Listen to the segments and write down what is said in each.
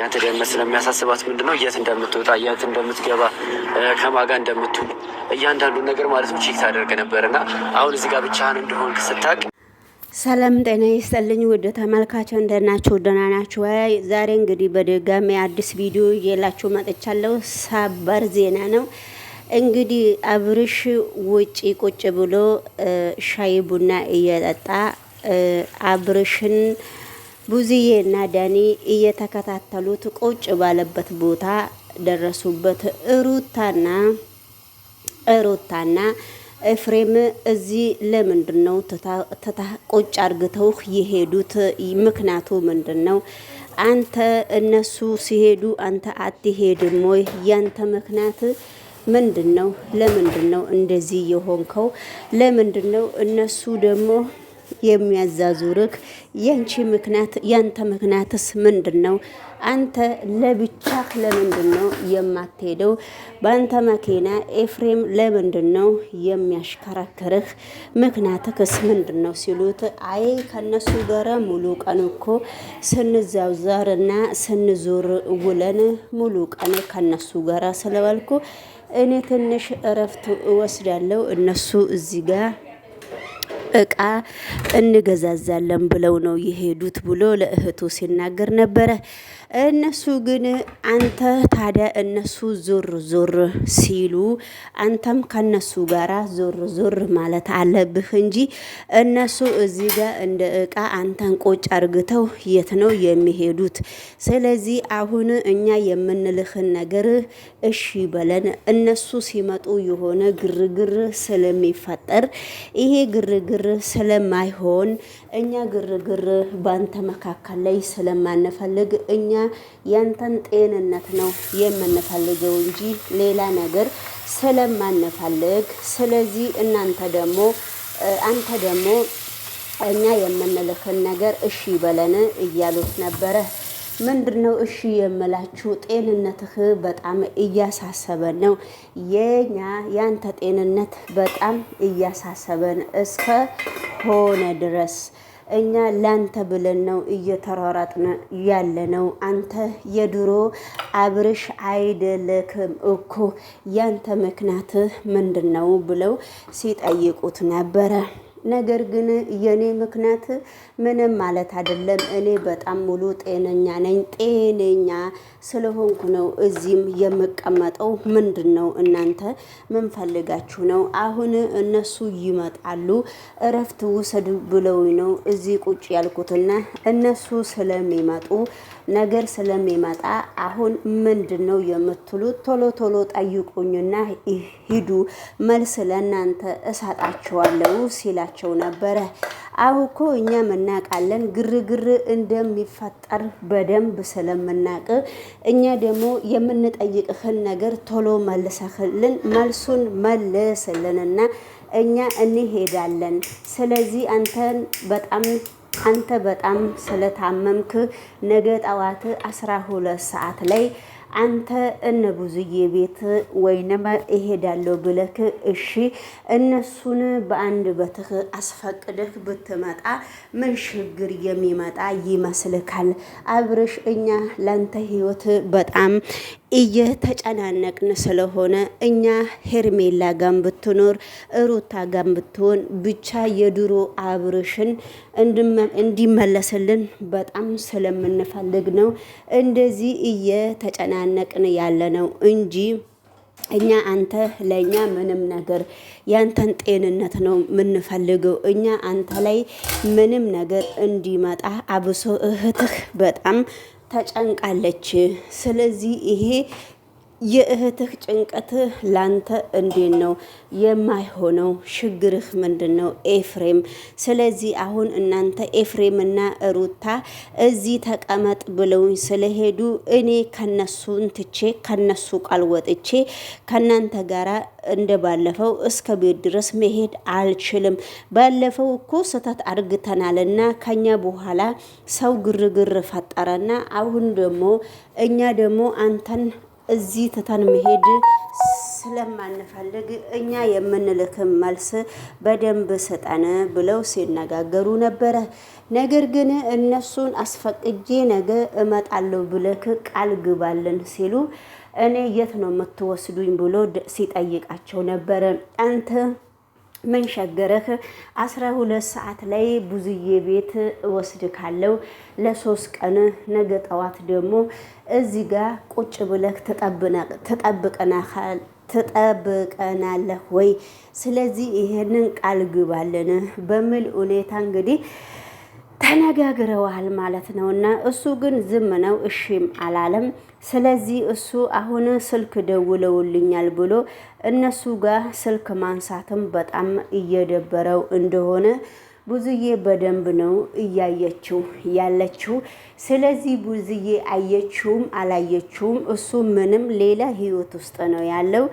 ያንተ ደህንነት ስለሚያሳስባት ምንድነው የት እንደምትወጣ የት እንደምትገባ ከማጋ እንደምትውል እያንዳንዱ ነገር ማለት ነው ቼክ ታደርግ ነበርና አሁን እዚህ ጋር ብቻህን እንደሆንክ ስታቅ ሰላም ጤና ይስጥልኝ ውድ ተመልካቾች እንደናችሁ ደህና ናችሁ? ዛሬ እንግዲህ በድጋሚ አዲስ ቪዲዮ እየላችሁ መጥቻለሁ። ሰበር ዜና ነው። እንግዲህ አብርሽ ውጪ ቁጭ ብሎ ሻይ ቡና እየጠጣ አብርሽን ቡዝዬ እና ዳኒ እየተከታተሉት ቁጭ ባለበት ቦታ ደረሱበት። ሩታና ኤፍሬም እዚህ ለምንድነው ቁጭ አርግተው የሄዱት? ምክንያቱ ምንድነው? አንተ እነሱ ሲሄዱ አንተ አትሄድም ወይ? ያንተ ምክንያት ምንድነው? ለምንድነው እንደዚህ የሆንከው? ለምንድነው እነሱ ደግሞ የሚያዛዙርክ? ያንተ ምክንያትስ ምንድነው? አንተ ለብቻህ ለምንድነው የማትሄደው? በአንተ መኪና ኤፍሬም ለምንድነው የሚያሽከረክርህ? ምክንያትክስ ምንድነው ሲሉት፣ አይ ከነሱ ጋር ሙሉ ቀን እኮ ስንዛዛርና ስንዞር ውለን ሙሉ ቀን ከነሱ ጋር ስለዋልኩ እኔ ትንሽ እረፍት እወስዳለሁ፣ እነሱ እዚህ ጋር እቃ እንገዛዛለን ብለው ነው የሄዱት ብሎ ለእህቱ ሲናገር ነበረ። እነሱ ግን አንተ ታዲያ እነሱ ዞር ሲሉ አንተም ከነሱ ጋራ ዞር ማለት አለብህ እንጂ እነሱ እዚህ ጋር እንደ እቃ አንተን ቁጭ አርግተው የት ነው የሚሄዱት? ስለዚህ አሁን እኛ የምንልህን ነገር እሺ በለን። እነሱ ሲመጡ የሆነ ግርግር ስለሚፈጠር ይሄ ግርግር ስለማይሆን እኛ ግርግር ባንተ መካከል ላይ ስለማንፈልግ እኛ ያንተን ጤንነት ነው የምንፈልገው እንጂ ሌላ ነገር ስለማንፈልግ፣ ስለዚህ አንተ ደግሞ እኛ የምንልክን ነገር እሺ በለን እያሉት ነበረ። ምንድነው እሺ የምላችሁ? ጤንነትህ በጣም እያሳሰበን ነው። ያንተ ጤንነት በጣም እያሳሰበን እስከ ሆነ ድረስ እኛ ላንተ ብለን ነው እየተሯሯጥን ያለ ነው። አንተ የድሮ አብርሽ አይደለክም እኮ ያንተ ምክንያትህ ምንድነው ብለው ሲጠይቁት ነበረ። ነገር ግን የኔ ምክንያት ምንም ማለት አይደለም። እኔ በጣም ሙሉ ጤነኛ ነኝ። ጤነኛ ስለሆንኩ ነው እዚህም የምቀመጠው። ምንድነው እናንተ ምን ፈልጋችሁ ነው? አሁን እነሱ ይመጣሉ እረፍት ውሰዱ ብለው ነው እዚህ ቁጭ ያልኩትና እነሱ ስለሚመጡ ነገር ስለሚመጣ አሁን ምንድነው የምትሉት? ቶሎ ጠይቁኝና ሂዱ፣ መልስ ለእናንተ እሰጣችኋለሁ ሲላቸው ነበረ። አሁን እኮ እኛ እናውቃለን ግርግር እንደሚፈጠር በደንብ ስለምናውቅ እኛ ደግሞ የምንጠይቅህን ነገር ቶሎ መልሱን መልስልንና እኛ እንሄዳለን። ስለዚህ አንተ በጣም ስለታመምክ ነገ ጠዋት 12 ሰዓት ላይ አንተ እነ ብዙዬ ቤት ወይንም እሄዳለሁ ብለክ እሺ እነሱን በአንድ በትህ አስፈቅደህ ብትመጣ ምን ችግር የሚመጣ ይመስልካል? አብርሽ እኛ ላንተ ህይወት በጣም እየተጨናነቅን ስለሆነ እኛ ሄርሜላ ጋም ብትኖር ሩታ ጋም ብትሆን ብቻ የድሮ አብርሽን እንዲመለስልን በጣም ስለምንፈልግ ነው እንደዚህ እየተጨናነቅን ያለ ነው እንጂ እኛ አንተ ለኛ ምንም ነገር ያንተን ጤንነት ነው የምንፈልገው። እኛ አንተ ላይ ምንም ነገር እንዲመጣ አብሶ እህትህ በጣም ተጨንቃለች። ስለዚህ ይሄ የእህትህ ጭንቀትህ ላንተ እንዴት ነው የማይሆነው? ችግርህ ምንድነው ኤፍሬም? ስለዚህ አሁን እናንተ ኤፍሬምና ሩታ እዚህ ተቀመጥ ብለውኝ ስለሄዱ እኔ ከነሱን ትቼ ከነሱ ቃል ወጥቼ ከናንተ ጋራ እንደ ባለፈው እስከ ቤት ድረስ መሄድ አልችልም። ባለፈው እኮ ስህተት አድርግተናልና ከኛ በኋላ ሰው ግርግር ፈጠረና አሁን ደግሞ እኛ ደግሞ አንተን እዚህ ትተን መሄድ ስለማንፈልግ እኛ የምንልክም መልስ በደንብ ስጠን ብለው ሲነጋገሩ ነበረ። ነገር ግን እነሱን አስፈቅጄ ነገ እመጣለሁ ብለክ ቃል ግባልን ሲሉ እኔ የት ነው የምትወስዱኝ ብሎ ሲጠይቃቸው ነበረ። አንተ ምን ሸገረህ? 12 ሰዓት ላይ ቡዝዬ ቤት ወስድ ካለው ለ3 ቀን ነገ ጠዋት ደግሞ እዚህ ጋር ቁጭ ብለህ ትጠብቀናለህ ወይ? ስለዚህ ይሄንን ቃል ግባልን በሚል ሁኔታ እንግዲህ ተነጋግረዋል ማለት ነው። እና እሱ ግን ዝም ነው፣ እሺም አላለም። ስለዚህ እሱ አሁን ስልክ ደውለውልኛል ብሎ እነሱ ጋር ስልክ ማንሳትም በጣም እየደበረው እንደሆነ ቡዝዬ በደንብ ነው እያየችው ያለችው። ስለዚህ ቡዝዬ አየችውም አላየችውም እሱ ምንም ሌላ ህይወት ውስጥ ነው ያለው።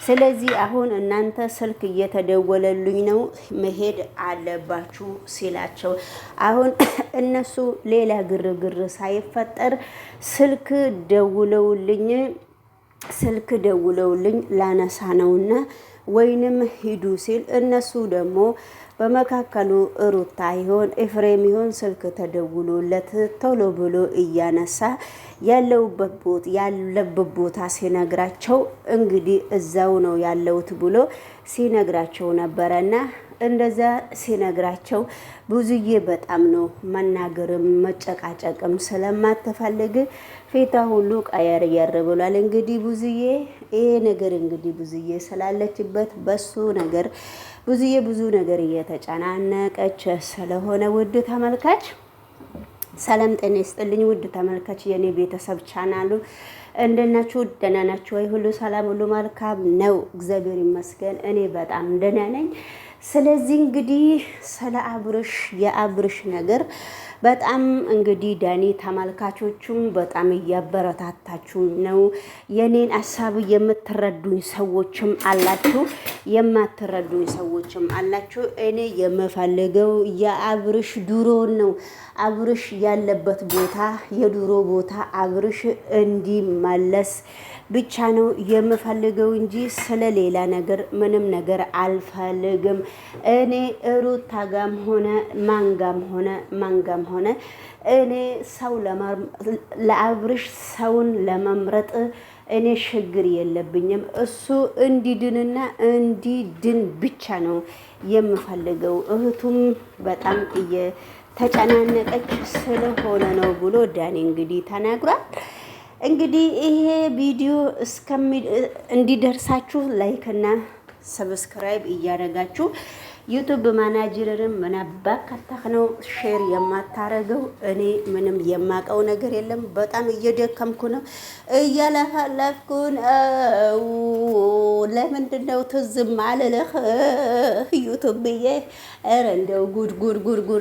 ስለዚህ አሁን እናንተ ስልክ እየተደወለልኝ ነው መሄድ አለባችሁ ሲላቸው አሁን እነሱ ሌላ ግርግር ሳይፈጠር ስልክ ደውለውልኝ ላነሳ ነውና ወይንም ሂዱ ሲል እነሱ ደግሞ በመካከሉ ሩታ ይሆን ኤፍሬም ይሆን ስልክ ተደውሎለት ቶሎ ብሎ እያነሳ ያለበት ቦታ ሲነግራቸው እንግዲህ እዛው ነው ያለውት ብሎ ሲነግራቸው ነበረና እንደዛ ሲነግራቸው ቡዝዬ በጣም ነው መናገርም መጨቃጨቅም ስለማትፈልግ ፊቷ ሁሉ ቀየር ብሏል። እንግዲህ ቡዝዬ ይሄ ነገር እንግዲህ ቡዝዬ ስላለችበት በሱ ነገር ቡዝዬ ብዙ ነገር እየተጨናነቀች ስለሆነ ውድ ተመልካች ሰላም ጤና ይስጥልኝ። ውድ ተመልካች የኔ ቤተሰብ ቻናሉ እንደናችሁ ደህና ናችሁ ወይ? ሁሉ ሰላም ሁሉ መልካም ነው፣ እግዚአብሔር ይመስገን። እኔ በጣም ደህና ነኝ። ስለዚህ እንግዲህ ስለ የአብርሽ ነገር በጣም እንግዲህ ዳኒ ተመልካቾቹም በጣም እያበረታታችሁ ነው። የኔን ሀሳብ የምትረዱኝ ሰዎችም አላችሁ፣ የማትረዱኝ ሰዎችም አላችሁ። እኔ የምፈልገው የአብርሽ ድሮን ነው። አብርሽ ያለበት ቦታ የድሮ ቦታ አብርሽ እንዲመለስ ብቻ ነው የምፈልገው እንጂ ስለሌላ ነገር ምንም ነገር አልፈልግም። እኔ ሩታ ጋም ሆነ ማንጋም ሆነ እኔ ሰው ለአብርሽ ሰውን ለመምረጥ እኔ ችግር የለብኝም። እሱ እንዲድንና እንዲድን ብቻ ነው የምፈልገው። እህቱም በጣም እየተጨናነቀች ስለሆነ ነው ብሎ ዳኒ እንግዲህ ተናግሯል። እንግዲህ ይሄ ቪዲዮ እንዲደርሳችሁ ላይክ እና ሰብስክራይብ እያደረጋችሁ ዩቲዩብ ማናጀርም ምናባካታህ ነው ሼር የማታረገው። እኔ ምንም የማቀው ነገር የለም። በጣም እየደከምኩ ነው፣ እያለፈለፍኩ ነው። ለምንድን ነው ትዝም አልልህ ዩቲዩብ ብዬ? ኧረ እንደው ጉድ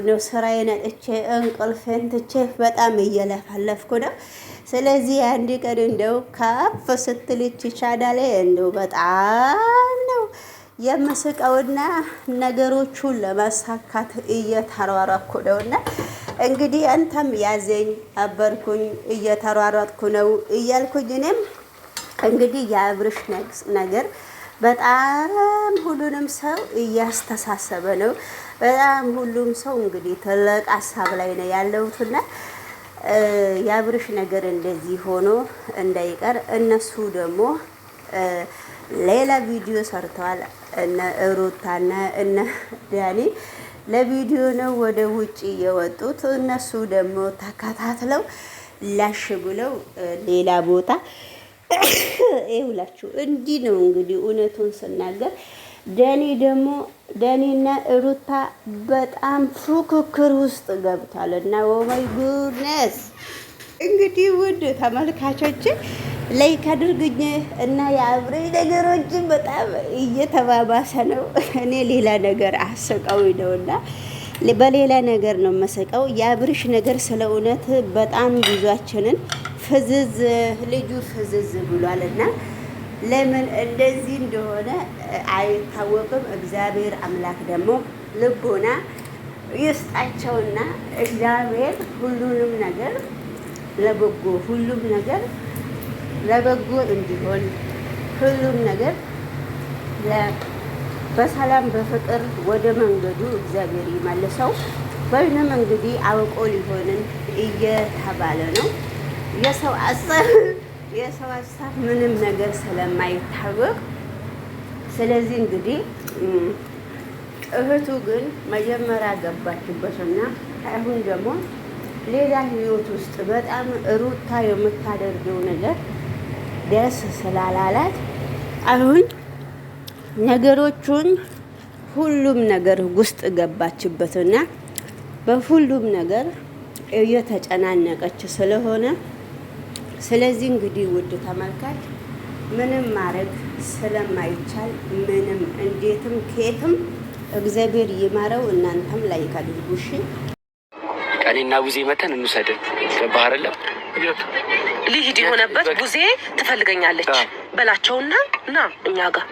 ነው። ስራዬን አጥቼ እንቅልፌን ትቼ በጣም እየለፈለፍኩ ነው። ስለዚህ አንድ ቀን እንደው ከፍ ስትልች ቻናሌ እንደው በጣም ነው የምስቀውና ነገሮቹን ለማሳካት እየተሯሯጥኩ ነውና እንግዲህ አንተም ያዘኝ አበርኩኝ እየተሯሯጥኩ ነው እያልኩኝ እኔም እንግዲህ የአብርሽ ነገር በጣም ሁሉንም ሰው እያስተሳሰበ ነው። በጣም ሁሉም ሰው እንግዲህ ትልቅ ሀሳብ ላይ ነው ያለውትና የአብርሽ ነገር እንደዚህ ሆኖ እንዳይቀር እነሱ ደግሞ ሌላ ቪዲዮ ሰርተዋል። እነ ሩታና እነ ዳኒ ለቪዲዮ ነው ወደ ውጭ የወጡት። እነሱ ደግሞ ተከታትለው ላሽ ብለው ሌላ ቦታ ይውላችሁ። እንዲህ ነው እንግዲህ እውነቱን ስናገር ዳኒና ሩታ በጣም ፉክክር ውስጥ ገብቷል እና ኦማይ ጉድነስ እንግዲህ ውድ ተመልካቾች ላይክ አድርጉኝ እና የአብርሽ ነገሮች በጣም እየተባባሰ ነው። እኔ ሌላ ነገር አስቀው ነውና በሌላ ነገር ነው መስቀው። የአብርሽ ነገር ስለ እውነት በጣም ብዙአችንን ልጁ ፍዝዝ ብሏልና ለምን እንደዚህ እንደሆነ አይታወቅም። እግዚአብሔር አምላክ ደግሞ ልቦና ይስጣቸውና እግዚአብሔር ሁሉንም ነገር ለበጎ እንዲሆን ሁሉም ነገር በሰላም በፍቅር ወደ መንገዱ እግዚአብሔር ይመልሰው። ወይንም እንግዲህ አውቆ ሊሆንን እየተባለ ነው። የሰው ሀሳብ ምንም ነገር ስለማይታወቅ፣ ስለዚህ እንግዲህ እህቱ ግን መጀመሪያ ገባችበትና አሁን ደግሞ ሌላ ህይወት ውስጥ በጣም ሩታ የምታደርገው ነገር ደስ ስላላላት አሁን ነገሮቹን ሁሉም ነገር ውስጥ ገባችበትና በሁሉም ነገር እየተጨናነቀች ስለሆነ፣ ስለዚህ እንግዲህ ውድ ተመልካች ምንም ማድረግ ስለማይቻል ምንም እንዴትም ከየትም እግዚአብሔር ይማረው። እናንተም ላይክ አድርጉ እሺ። ቀኔና ቡዜ መተን እንውሰድ። ገባህ አይደለም? ሊሂድ የሆነበት ቡዜ ትፈልገኛለች በላቸውና ና እኛ ጋር